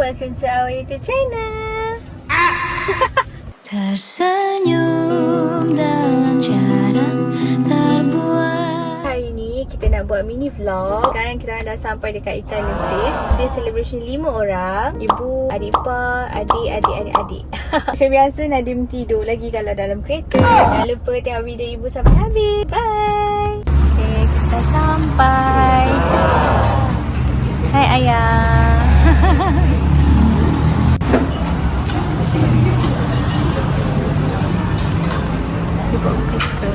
welcome to our YouTube channel. Tersenyum dengan cara terbuat. Hari ni kita nak buat mini vlog. Sekarang kita orang dah sampai dekat Italian Place. Dia celebration 5 orang. Ibu, adik ipar, adik. Macam biasa Nadim tidur lagi kalau dalam kereta. Jangan lupa tengok video ibu sampai habis. Bye. Okay, kita sampai. Hai ayah. Ibu buka scroll.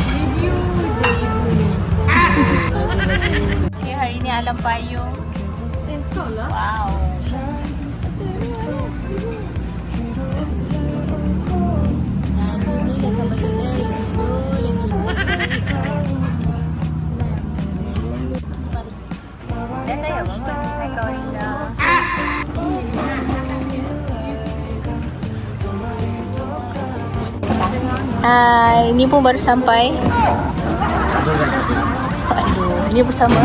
Video je ibu ni. Okay, hari ni alam payung. Wow. Nadim ni dah sampai tidur lagi. Dah tayar mama. Hai kawan Indah. Hai, ni pun baru sampai. Aduh, ni bersama.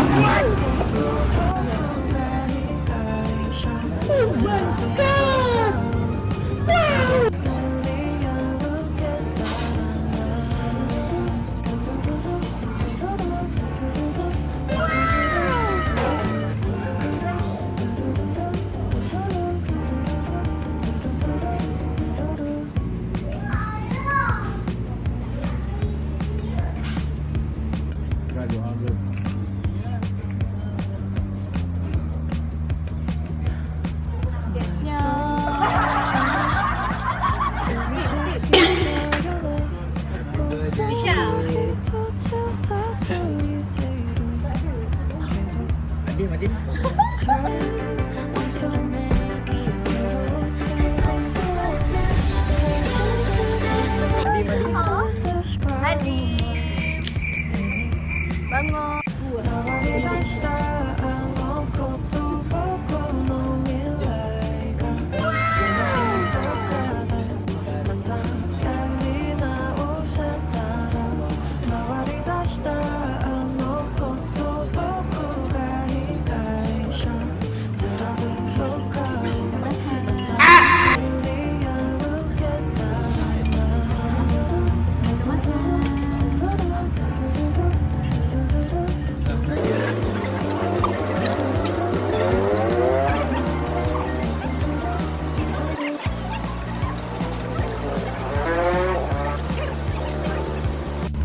Bangun.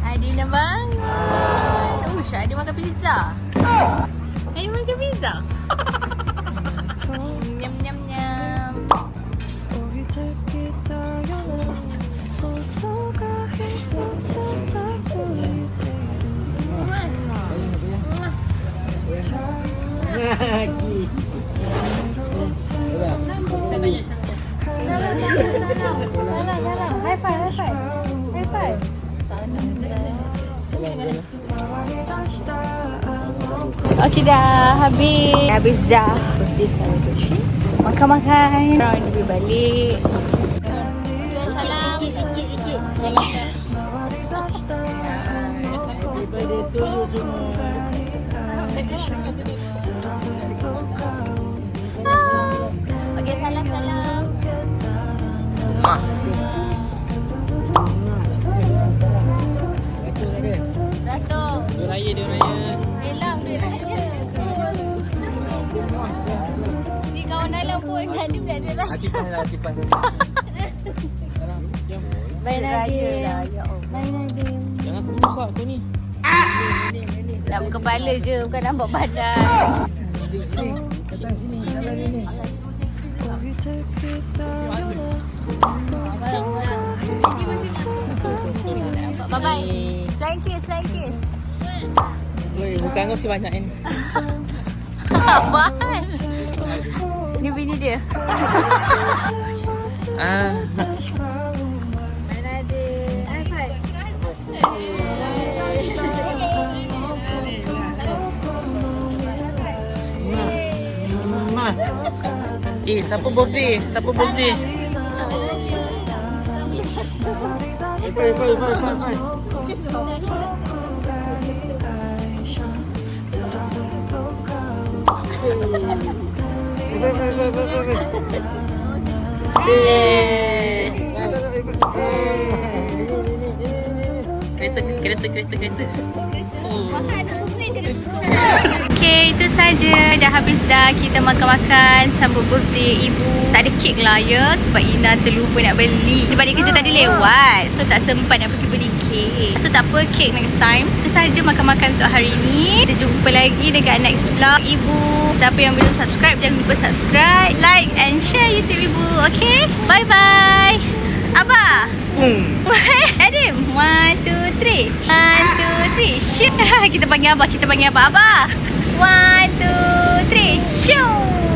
Adina bangun. Usha, dia makan pizza. Dia makan pizza. Nyam nyam nyam. High five. Okey dah habis dah birthday celebration. Makan. Orang pergi balik. Okay, salam. Happy birthday to you semua. Okey, salam. Datuk. Duit raya. Elang duit raya. Ni kawan Alam pun Nadim nak duit raya. Hati pas. Duit raya lah. Ya Allah. Bye Nadim. Jangan aku rusak kau ni. Nak kepala je, bukan nampak badan. Datang sini. Salah ni. Bye-bye. Flying kiss. Oi, bukan kau si banyak ni. Apaan? Ni bini dia. Siapa birthday? Bye. Kereta. Okay, itu saja. Dah habis dah kita makan-makan sambut birthday ibu. Tak ada kek lah ya, sebab Ina terlupa nak beli. Balik kerja tadi lewat, so tak sempat nak pergi beli kek. So tak apa, kek next time. Itu saja makan-makan untuk hari ni. Kita jumpa lagi dekat next vlog ibu. Siapa yang belum subscribe, jangan lupa subscribe, like and share YouTube ibu. Okay, bye-bye. Abah. Adim, 1, 2, 3. 1, 2, 3. Shoot. Kita panggil Abah. Abah. 1, 2, 3. Shoot.